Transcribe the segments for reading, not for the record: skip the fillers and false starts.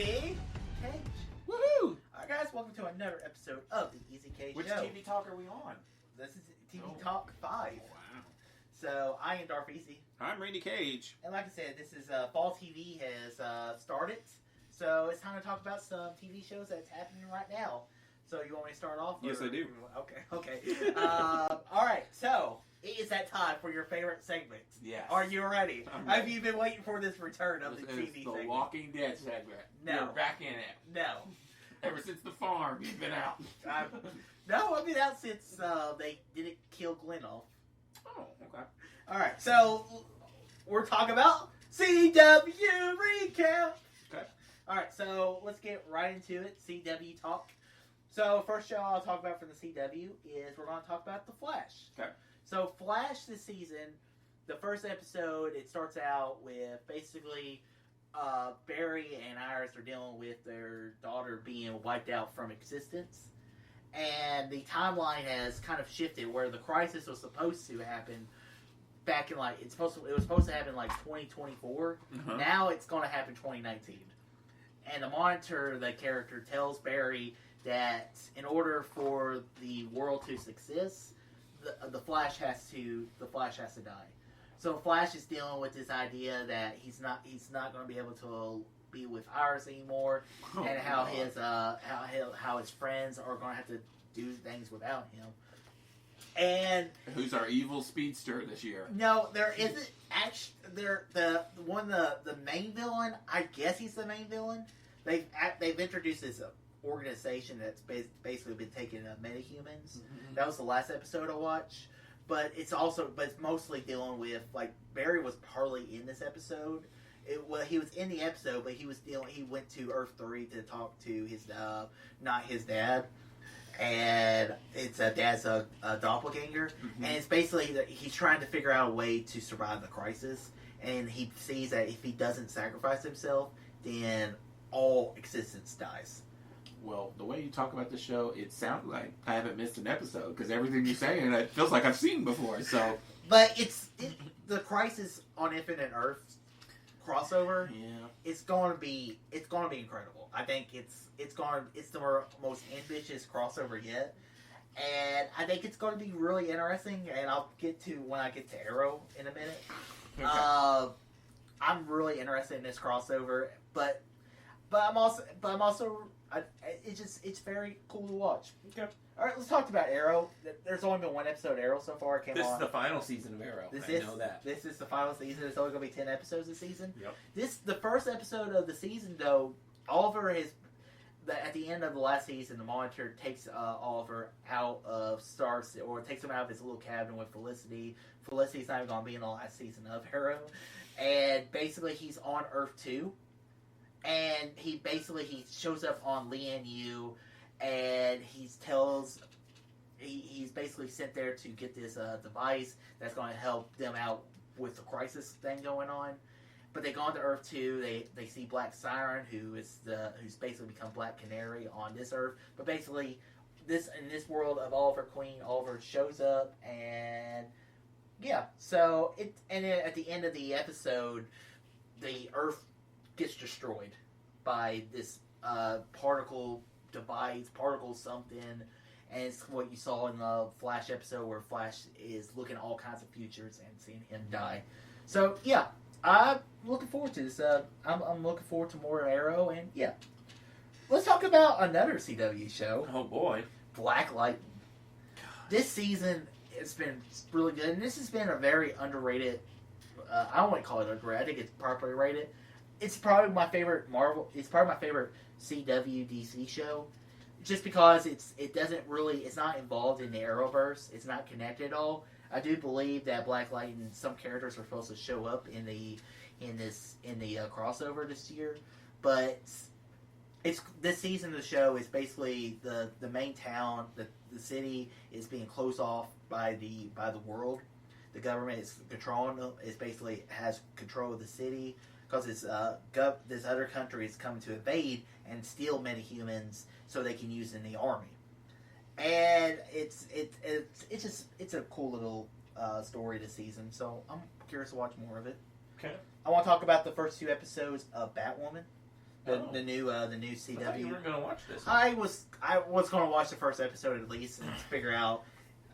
Easy Cage. Woohoo! Alright guys, welcome to another episode of the Easy Cage Which Show. TV talk are we on? This is TV Talk 5. Wow. So, I am Darth Easy. I'm Randy Cage. And like I said, this is fall TV has started. So, it's time to talk about some TV shows that's happening right now. So, you want me to start off? Yes, I do. Okay. Alright, so, it is that time for your favorite segment. Yes. Are you ready? I'm Have ready. you been waiting for this return of This the is TV the segment? Walking Dead segment. No. We're back in it. No. Ever since the farm, you've been out. No, I've been out since they didn't kill Glenn off. Oh, okay. Alright, so we're talking about CW recap. Okay. Alright, so let's get right into it. CW talk. So first show I'll talk about for the CW is we're going to talk about The Flash. Okay. So Flash this season, the first episode, it starts out with basically Barry and Iris are dealing with their daughter being wiped out from existence. And the timeline has kind of shifted where the crisis was supposed to happen back in it was supposed to happen like 2024. Uh-huh. Now it's going to happen 2019. And the Monitor, the character, tells Barry that in order for the world to success, the Flash has to die. So Flash is dealing with this idea that he's not going to be able to be with Iris anymore, and how his friends are going to have to do things without him. And Who's our evil speedster this year? no, there isn't actually. The main villain. I guess he's the main villain. They've introduced this organization that's basically been taking metahumans. Mm-hmm. That was the last episode I watched. But it's mostly dealing with, like, Barry was partly in this episode. He was in the episode, but he went to Earth 3 to talk to his, not his dad. And it's dad's a doppelganger. Mm-hmm. And it's basically that he's trying to figure out a way to survive the crisis. And he sees that if he doesn't sacrifice himself, then all existence dies. Well, the way you talk about the show, it sounds like I haven't missed an episode, because everything you're saying, it feels like I've seen before, so... But the Crisis on Infinite Earth crossover. Yeah. It's going to be incredible. I think it's the most ambitious crossover yet, and I think it's going to be really interesting. And I'll get to when I get to Arrow in a minute. Okay. I'm really interested in this crossover, but I'm also it's very cool to watch. Okay. All right, let's talk about Arrow. There's only been one episode of Arrow so far. It came This on. is the final season of Arrow. I know that. This is the final season. There's only going to be 10 episodes this season. Yep. The first episode of the season, though, Oliver at the end of the last season, the Monitor takes Oliver out of takes him out of his little cabin with Felicity. Felicity's not even going to be in the last season of Arrow. And basically, he's on Earth 2. And he shows up on Lian-Yu, and he's basically sent there to get this device that's going to help them out with the crisis thing going on. But they go on to Earth 2. They see Black Siren, who's basically become Black Canary on this Earth. But basically, in this world of Oliver Queen, Oliver shows up, and yeah. So then at the end of the episode, the Earth gets destroyed by this particle device, particle something, and it's what you saw in the Flash episode where Flash is looking at all kinds of futures and seeing him die. So yeah, I'm looking forward to this. I'm looking forward to more Arrow, and yeah. Let's talk about another CW show. Oh boy, Black Lightning. This season has been really good, and this has been a very underrated. I don't want to call it underrated. I think it's properly rated. It's probably my favorite Marvel. It's probably my favorite CW DC show, just because it's not involved in the Arrowverse. It's not connected at all. I do believe that Black Lightning, some characters are supposed to show up in the crossover this year, but this season of the show is basically the main town, the city is being closed off by the world. The government is has control of the city. Because this other country is coming to invade and steal metahumans so they can use in the army, and it's a cool little story this season. So I'm curious to watch more of it. Okay. I want to talk about the first two episodes of Batwoman. The new I thought you CW. were going to watch this. I was going to watch the first episode at least and figure out,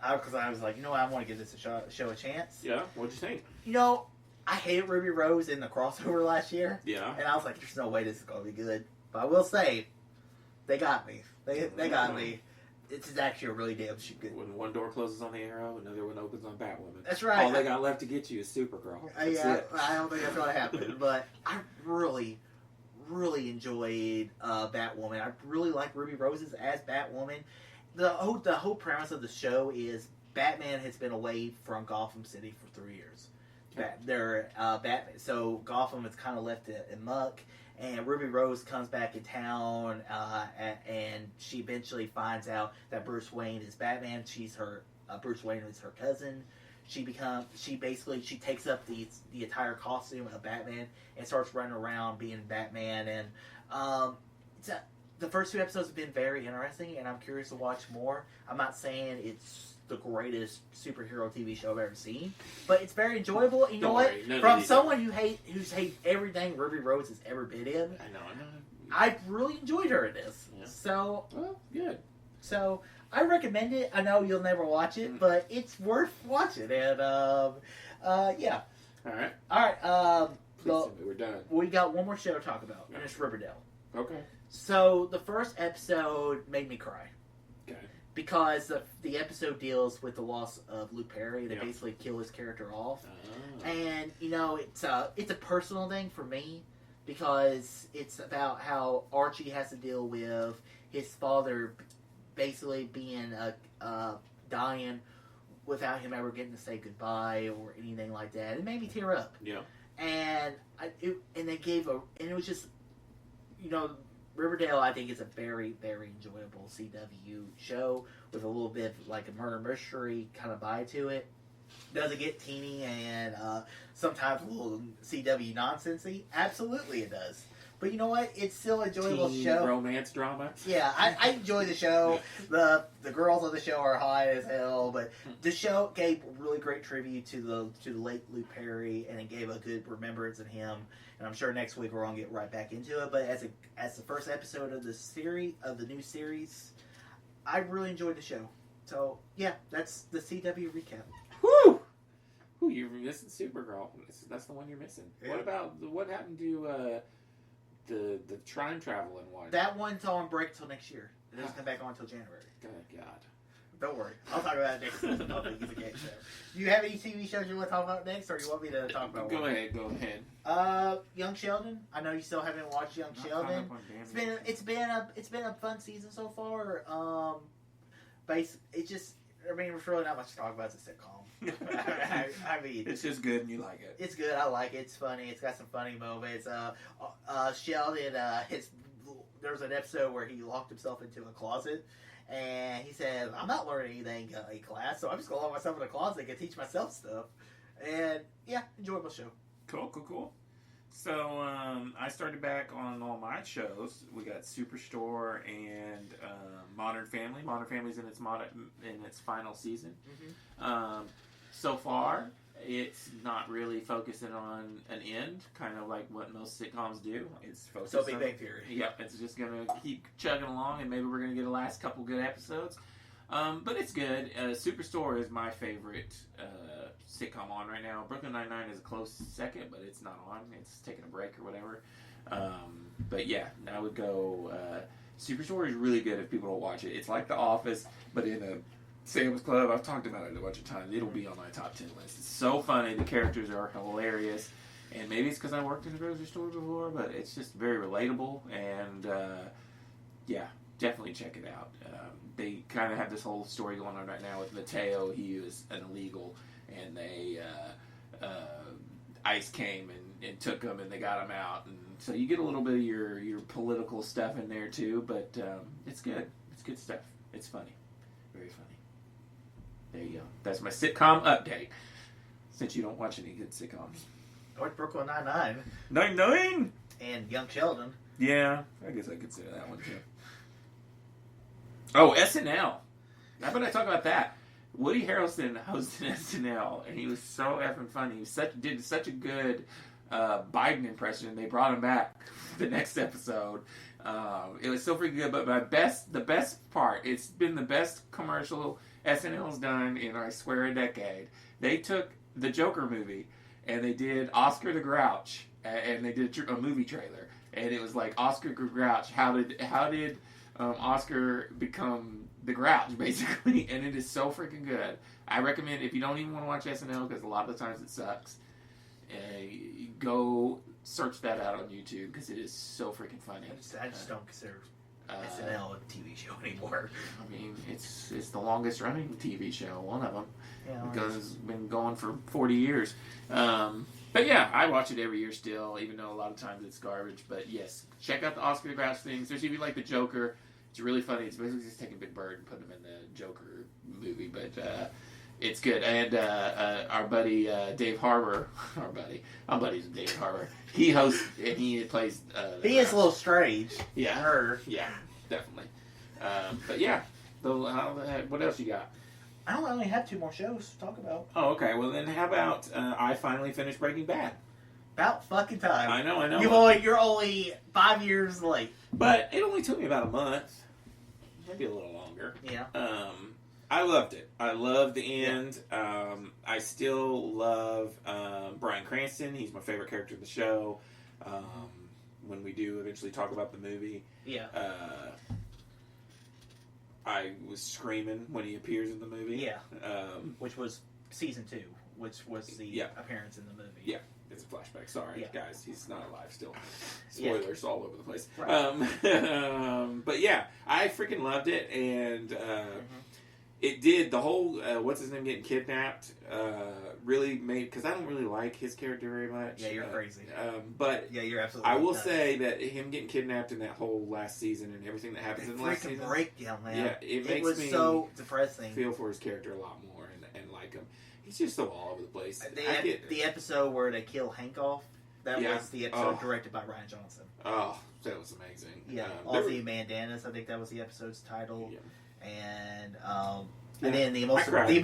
because I was like, you know what, I want to give this a show a chance. Yeah, what'd you think? You know, I hated Ruby Rose in the crossover last year, Yeah. and I was like, there's no way this is going to be good. But I will say, they got me. They got me. It's actually a really damn good. When one door closes on the Arrow, another one opens on Batwoman. That's right. All they got left to get you is Supergirl. That's Yeah, it. I don't think that's what happened, but I really enjoyed Batwoman. I really like Ruby Roses as Batwoman. The whole premise of the show is Batman has been away from Gotham City for 3 years. Batman. So Gotham is kind of left in muck, and Ruby Rose comes back in town, and she eventually finds out that Bruce Wayne is Batman. Bruce Wayne is her cousin. She takes up the entire costume of Batman and starts running around being Batman. And the first 2 episodes have been very interesting, and I'm curious to watch more. I'm not saying it's the greatest superhero TV show I've ever seen, but it's very enjoyable. You know what? From someone who's hated everything Ruby Rose has ever been in, I know. I really enjoyed her in this. Yeah. So, Well, good. So I recommend it. I know you'll never watch it, but it's worth watching. And yeah. All right. All right. Please tell me we're done. We got one more show to talk about, and it's Riverdale. Okay. So the first episode made me cry. Okay. Because the episode deals with the loss of Luke Perry. They Yep. basically kill his character off. Oh. And, you know, it's a personal thing for me because it's about how Archie has to deal with his father basically being dying without him ever getting to say goodbye or anything like that. It made me tear up. Yeah. And it was just, you know, Riverdale, I think, is a very, very enjoyable CW show with a little bit of, like, a murder mystery kind of vibe to it. Does it get teeny and sometimes a little CW nonsensey? Absolutely it does. But you know what? It's still an enjoyable Teen show. romance drama. Yeah, I enjoy the show. The girls on the show are high as hell, but the show gave really great tribute to the late Luke Perry, and it gave a good remembrance of him. And I'm sure next week we're gonna get right back into it. But as the first episode of the new series, I really enjoyed the show. So yeah, that's the CW recap. Whew! Ooh, you're missing Supergirl. That's the one you're missing. Yeah. What happened to the time traveling one? That one's on break till next year. It doesn't come back on until January. Good God. Don't worry, I'll talk about it next season. I think it's a game show. Do you have any TV shows you want to talk about next, or you want me to talk about Go one? ahead. Young Sheldon. I know you still haven't watched Young Sheldon. It's been a fun season so far. There's really not much to talk about. It's a sitcom. I mean, it's just good and you like it. it's good. I like it. It's funny. It's got some funny moments. Sheldon, there's an episode where he locked himself into a closet, and he said, "I'm not learning anything in class, so I'm just gonna lock myself in a closet and teach myself stuff." And yeah, enjoyable show. Cool. So I started back on all my shows. We got Superstore and Modern Family. Modern Family's in its final season. Mm-hmm. So far, it's not really focusing on an end, kind of like what most sitcoms do. It's focused So Big on, Bang Theory. Yep, it's just gonna keep chugging along, and maybe we're gonna get a last couple good episodes. But it's good. Superstore is my favorite sitcom on right now. Brooklyn Nine-Nine is a close second, but it's not on. It's taking a break or whatever. But yeah, I would go. Superstore is really good if people don't watch it. It's like The Office, but in a Sam's Club. I've talked about it a bunch of times. It'll be on my top 10 list. It's so funny. The characters are hilarious. And maybe it's because I worked in a grocery store before, but it's just very relatable. And yeah, definitely check it out. They kind of have this whole story going on right now with Mateo. He is an illegal, and ICE came and took him, and they got him out. And so you get a little bit of your political stuff in there too, but it's good. It's good stuff. It's funny. Very funny. There you go. That's my sitcom update. Since you don't watch any good sitcoms. North Brooklyn Nine-Nine. 9-9? And Young Sheldon. Yeah, I guess I consider that one too. Oh, SNL. How about I talk about that? Woody Harrelson hosted SNL, and he was so effing funny. He did such a good Biden impression. They brought him back the next episode. It was so freaking good. But the best part, it's been the best commercial SNL's done in, I swear, a decade. They took the Joker movie and they did Oscar the Grouch, and they did a movie trailer, and it was like Oscar the Grouch. How did Oscar become the Grouch, basically? And it is so freaking good. I recommend, if you don't even want to watch SNL, because a lot of the times it sucks, go search that out on YouTube, because it is so freaking funny. I just don't consider SNL a TV show anymore. I mean, it's the longest running TV show, one of them. Yeah, Because it's been going for 40 years. But yeah, I watch it every year still, even though a lot of times it's garbage. But yes, check out the Oscar the Grouch things. There's even like the Joker. It's really funny. It's basically just taking Big Bird and putting him in the Joker movie. But it's good. And our buddy Dave Harbour, I'm buddies with Dave Harbour. He hosts and he plays. He is a little strange. Yeah. Her. Yeah, definitely. But yeah, what else you got? I only have 2 more shows to talk about. Oh, okay. Well, then how about I finally finished Breaking Bad? About fucking time. I know. You're only 5 years late. But it only took me about a month. Maybe a little longer. Yeah. I loved it. I loved the end. I still love Bryan Cranston. He's my favorite character in the show. When we do eventually talk about the movie. Yeah. I was screaming when he appears in the movie. Yeah. Which was season 2, which was the appearance in the movie. Yeah. It's a flashback. Sorry, Yeah. guys. He's not alive still. Spoilers all over the place. Right. But yeah, I freaking loved it, and it did the whole what's his name getting kidnapped really made, because I don't really like his character very much. Yeah, you're crazy. But yeah, you're absolutely. I will nuts. say that him getting kidnapped in that whole last season and everything that happens in the last season, breakdown, man. yeah, it makes was me so depressing. Feel for his character a lot more and like him. He's just so all over the place. The episode where they kill Hank off, that Yeah. was the episode directed by Ryan Johnson. Oh, that was amazing. Yeah, Aussie Mandanas, I think that was the episode's title. Yeah. And then the most, cried.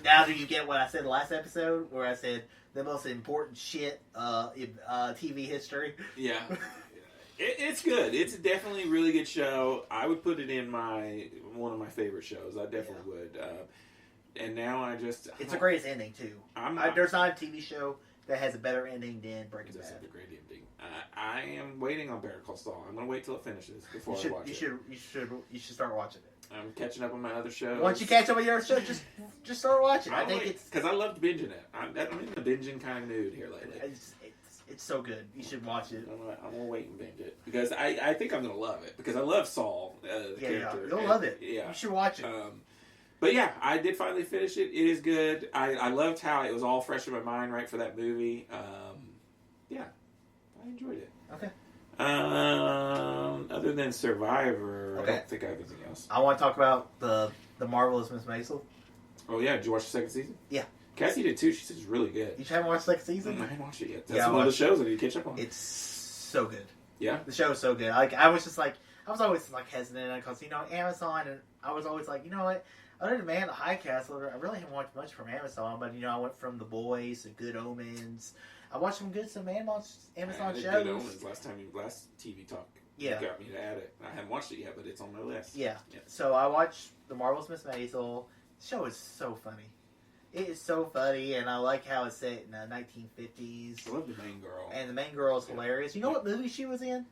now do you get what I said last episode, where I said the most important shit in TV history? Yeah. It's good. It's definitely a really good show. I would put it in one of my favorite shows. I definitely would. And now it's a great ending too. There's not a TV show that has a better ending than Breaking Bad. That's a great ending. I am waiting on Better Call Saul. I'm going to wait till it finishes before I watch it. You should start watching it. I'm catching up on my other shows. Once you catch up on your show, just start watching. I think it's because I loved binging it. I'm in the binging kind of mood here lately. It's so good. You should watch it. I'm gonna wait and binge it because I think I'm gonna love it because I love Saul, the character. You'll love it. Yeah, you should watch it. But yeah, I did finally finish it. It is good. I loved how it was all fresh in my mind right for that movie. Yeah, I enjoyed it. Okay. Other than Survivor, I don't think I have anything else. I want to talk about the Marvelous Miss Maisel. Oh yeah, did you watch the second season? Yeah. Cassie did too. She says it's really good. You haven't watched the second season? I haven't watched it yet. That's one of the shows I need to catch up on. It's so good. Yeah. The show is so good. I was always hesitant because Amazon, and I was always like, you know what? Other than Man in the High Castle, I really haven't watched much from Amazon. But I went from The Boys to Good Omens. I watched some Amazon shows. Good Omens last TV talk. Yeah. You got me to add it. I haven't watched it yet, but it's on my list. Yeah. So I watched The Marvelous Miss Maisel. The show is so funny. It is so funny, and I like how it's set in the 1950s. I love the main girl. And the main girl is hilarious. You know what movie she was in?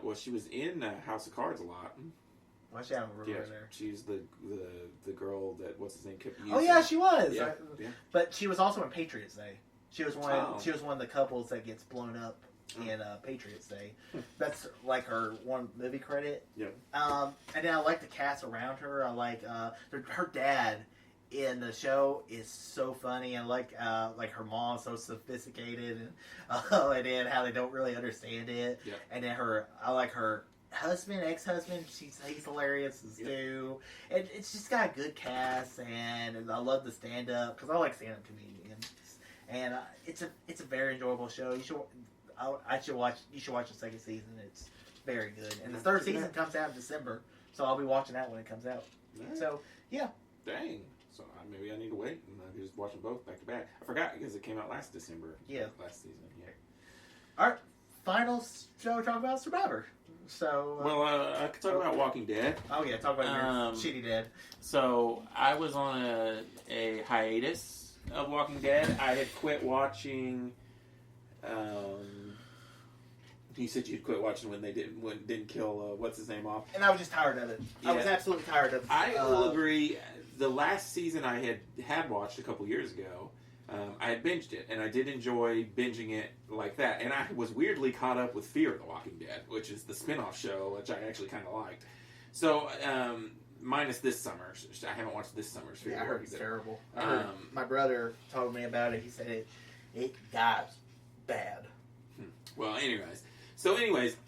Well, she was in House of Cards a lot. Well, I don't remember her. She's the girl that what's his name kept using. Oh yeah, she was. Yeah. But she was also in Patriots Day. She was one. She was one of the couples that gets blown up in Patriots Day. That's like her one movie credit. Yeah. And then I like the cast around her. I like her dad in the show is so funny. I like her mom's so sophisticated and then how they don't really understand it. Yeah. And then I like her ex-husband, he's hilarious as too. And it's just got a good cast, and I love the stand-up because I like stand-up comedians. And it's a very enjoyable show. You should watch the second season. It's very good. And the third season comes out in December, so I'll be watching that when it comes out. Nice. So yeah. Dang. So maybe I need to wait and I can just watch them both back to back. I forgot because it came out last December. Yeah. Last season. Yeah. All right. Final show to talk about Survivor. So. Well, I could talk about Walking Dead. Oh yeah, talk about your shitty dead. So I was on a hiatus of Walking Dead. I had quit watching. You said you'd quit watching when they didn't kill what's his name off, and I was just tired of it. Yeah. I was absolutely tired of it. I will agree. The last season I had watched a couple years ago, I had binged it, and I did enjoy binging it like that. And I was weirdly caught up with Fear the Walking Dead, which is the spin-off show, which I actually kind of liked. So, minus this summer. I haven't watched this summer's Fear the I heard Walking it's Dead. terrible. I heard my brother told me about it. He said it got bad. Well, anyways,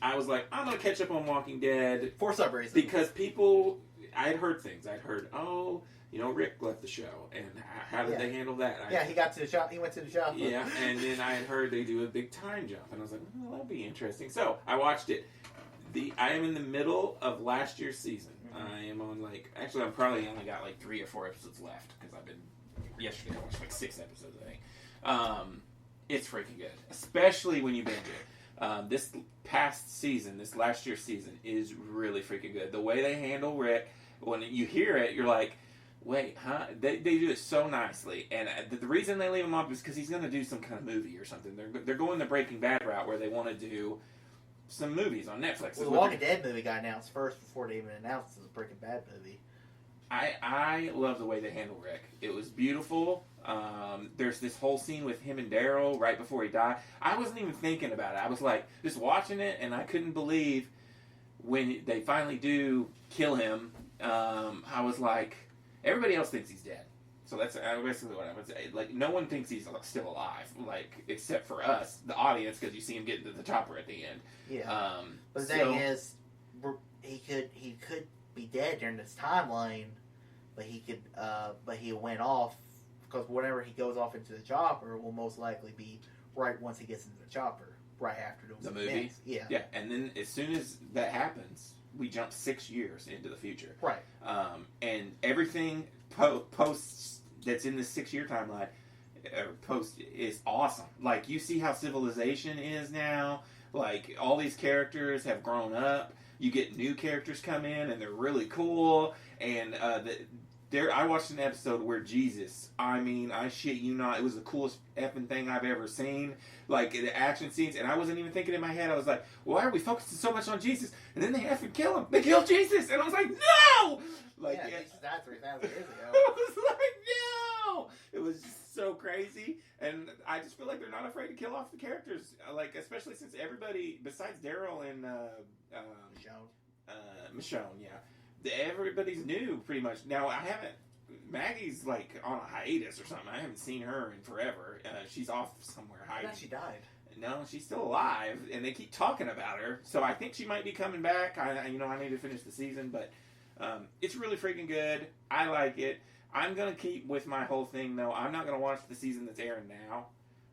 I was like, I'm going to catch up on Walking Dead. For some reason. Because I had heard things. I'd heard, Rick left the show, and how did they handle that? He got to the shop. He went to the shop. Yeah, and then I had heard they do a big time jump, and I was like, well, that'll be interesting. So I watched it. I am in the middle of last year's season. Mm-hmm. I am on I'm probably only got 3 or 4 episodes left because yesterday I watched 6 episodes, I think. It's freaking good, especially when you binge it. This past season, this last year's season, is really freaking good. The way they handle Rick, when you hear it, you're like, wait, huh? They do it so nicely. And the reason they leave him off is because he's going to do some kind of movie or something. They're going the Breaking Bad route where they want to do some movies on Netflix. Well, the Walking Dead movie got announced first before they even announced the Breaking Bad movie. I love the way they handle Rick. It was beautiful. There's this whole scene with him and Daryl right before he died. I wasn't even thinking about it. I was just watching it, and I couldn't believe when they finally do kill him. I was like, everybody else thinks he's dead. So that's basically what I would say. No one thinks he's still alive, except for us, the audience, because you see him get into the chopper at the end. Yeah. But the thing is, he could be dead during this timeline, but he went off because whenever he goes off into the chopper, will most likely be right once he gets into the chopper, right after the movie. Events. Yeah. Yeah, and then as soon as that happens, we jump 6 years into the future. Right. And everything post that's in this 6-year timeline post is awesome. You see how civilization is now. All these characters have grown up. You get new characters come in, and they're really cool. And I watched an episode where Jesus, I shit you not, it was the coolest effing thing I've ever seen. The action scenes, and I wasn't even thinking in my head, I was like, why are we focusing so much on Jesus? And then they effing kill him. They kill Jesus! And I was like, no! Jesus died 3,000 years ago. I was like, no! It was just so crazy. And I just feel like they're not afraid to kill off the characters. Especially since everybody, besides Daryl and Michonne, yeah. Everybody's new, pretty much. Now, Maggie's on a hiatus or something. I haven't seen her in forever. She's off somewhere hiding. I thought she died. No, she's still alive, and they keep talking about her. So I think she might be coming back. I need to finish the season, but it's really freaking good. I like it. I'm gonna keep with my whole thing though. I'm not gonna watch the season that's airing now.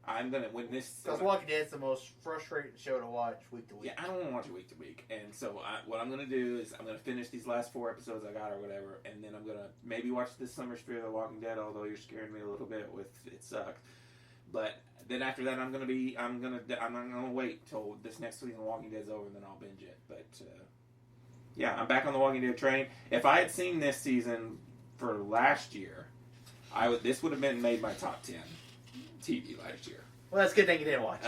I'm gonna because Walking Dead's the most frustrating show to watch week to week. Yeah, I don't want to watch it week to week, and so what I'm gonna do is I'm gonna finish these last 4 episodes I got or whatever, and then I'm gonna maybe watch this summer's Fear the Walking Dead. Although you're scaring me a little bit with it sucked, but then after that I'm not gonna wait till this next season of Walking Dead's over, and then I'll binge it. But yeah, I'm back on the Walking Dead train. If I had seen this season for last year, this would have been made my top 10 TV last year. Well, that's a good thing you didn't watch.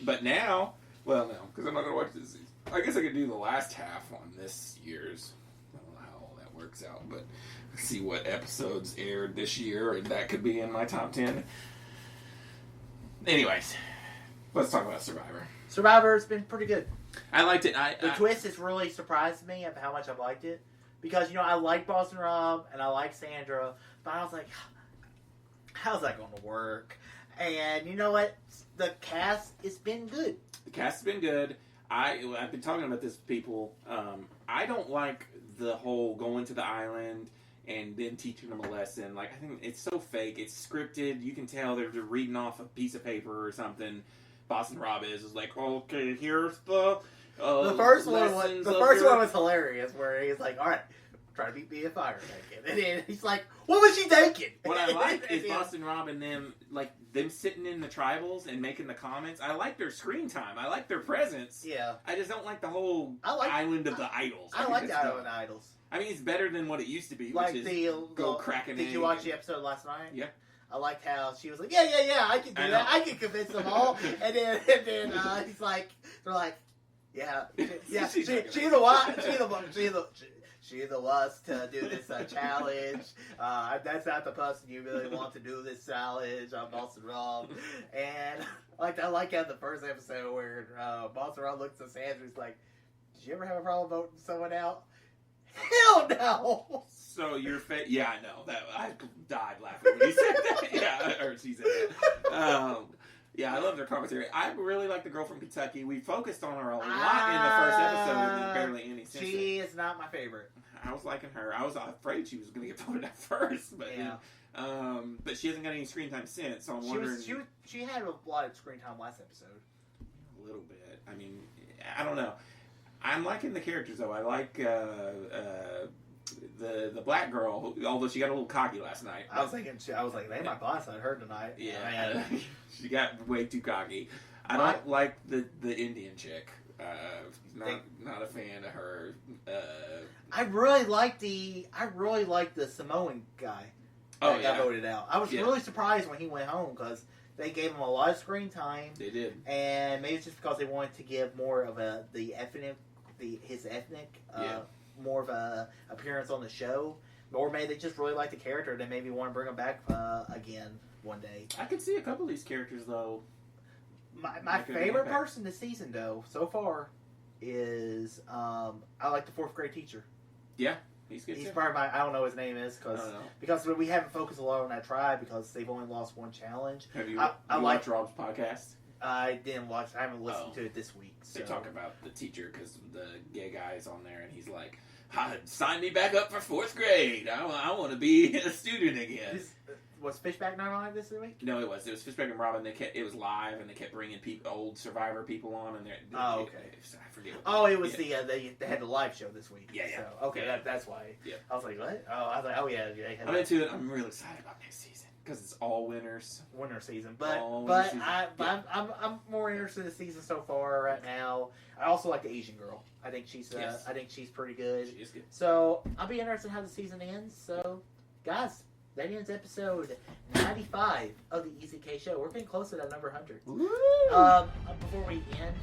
But now, no, because I'm not going to watch this season. I guess I could do the last half on this year's. I don't know how all that works out, but see what episodes aired this year, and that could be in my top 10. Anyways, let's talk about Survivor. Survivor's been pretty good. I liked it. The twist has really surprised me of how much I liked it. Because, I like Boston Rob, and I like Sandra, but I was like, how's that going to work? And you know what? The cast has been good. The cast has been good. I've been talking about this with people. I don't like the whole going to the island and then teaching them a lesson. I think it's so fake. It's scripted. You can tell they're reading off a piece of paper or something. Boston Rob is like, okay, here's the first one was hilarious, where he's like, all right, trying to beat me a fire naked. And then he's like, what was she thinking? What I like is And then- Boston Rob and them sitting in the tribals and making the comments. I like their screen time. I like their presence. Yeah. I just don't like the whole I island of the idols. I think like it's the dumb. Island Idols. I mean, it's better than what it used to be, Like which is the go crack an Did egg you watch and- the episode last night? Yeah. I liked how she was like, yeah, I can do I that. know. I can convince them all. and then he's like, they're like, yeah, she the one, she the was to do this challenge. That's not the person you really want to do this challenge. I'm Boston Rob. And I like how the first episode where Boston Rob looks at Sandra, he's like, did you ever have a problem voting someone out? Hell no. So your yeah, I know that I died laughing when you said that. Yeah, or she said that. Yeah, I love their commentary. I really like the girl from Kentucky. We focused on her a lot in the first episode, and then barely any since. She is not my favorite. I was liking her. I was afraid she was going to get voted out first, but Yeah. but she hasn't got any screen time since. So I'm wondering She had a lot of screen time last episode. a little bit. I mean, I don't know. I'm liking the characters though. I like the black girl, although she got a little cocky last night. I was like, they might boss on her tonight. Yeah, she got way too cocky. I My- don't like the Indian chick. Not a fan of her. I really like the Samoan guy that got voted out. I was Yeah. really surprised when he went home because they gave him a lot of screen time, They did. and maybe it's just because they wanted to give more of his ethnic Yeah. more of a appearance on the show, or maybe they just really like the character and they maybe want to bring him back again one day. I could see a couple of these characters though. My Make a big favorite impact. person this season, though, so far, is I like the fourth grade teacher. He's good. He's too. probably I don't know what his name is I don't know. because we haven't focused a lot on that tribe because they've only lost one challenge. Have you, I you like- watched Rob's podcast? I didn't watch. I haven't listened Oh. to it this week. So. They talk about the teacher because the gay guy is on there, and he's like, "Sign me back up for fourth grade. I want to be a student again." Was Fishback not on it this week? No, it was Fishback and Robin. It was live, and they kept bringing old Survivor people on, and Oh, okay. I forget. What Oh, it was yeah. they had the live show this week. Yeah, yeah. So, okay, Yeah. that's why. Yeah. I was like, what? Oh, I was like, oh yeah, they had I'm into it. I'm really excited about next season because it's all winners. winter season, but Oh, but season. I'm more interested in the season so far right now. I also like the Asian girl. I think she's Yes. I think she's pretty good. She is good. So I'll be interested in how the season ends. So guys, that ends episode 95 of the Easy K Show. We're getting close to that number 100. Woo! Before we end,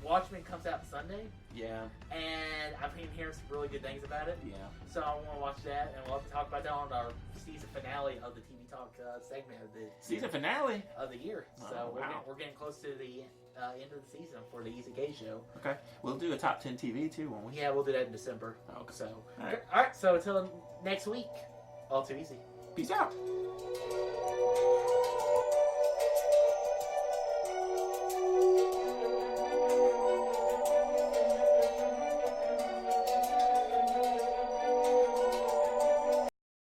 Watchmen comes out Sunday, Yeah, and I've been hearing some really good things about it. yeah. So I want to watch that, and we'll have to talk about that on our season finale of the TV Talk segment of the Season finale. of the year. Oh, So wow. we're getting close to the end of the season for the Easy K Show. Okay, we'll do a top 10 TV too, won't we? Yeah, we'll do that in December. Okay. So All right. all right. So until next week, all too easy. Peace out.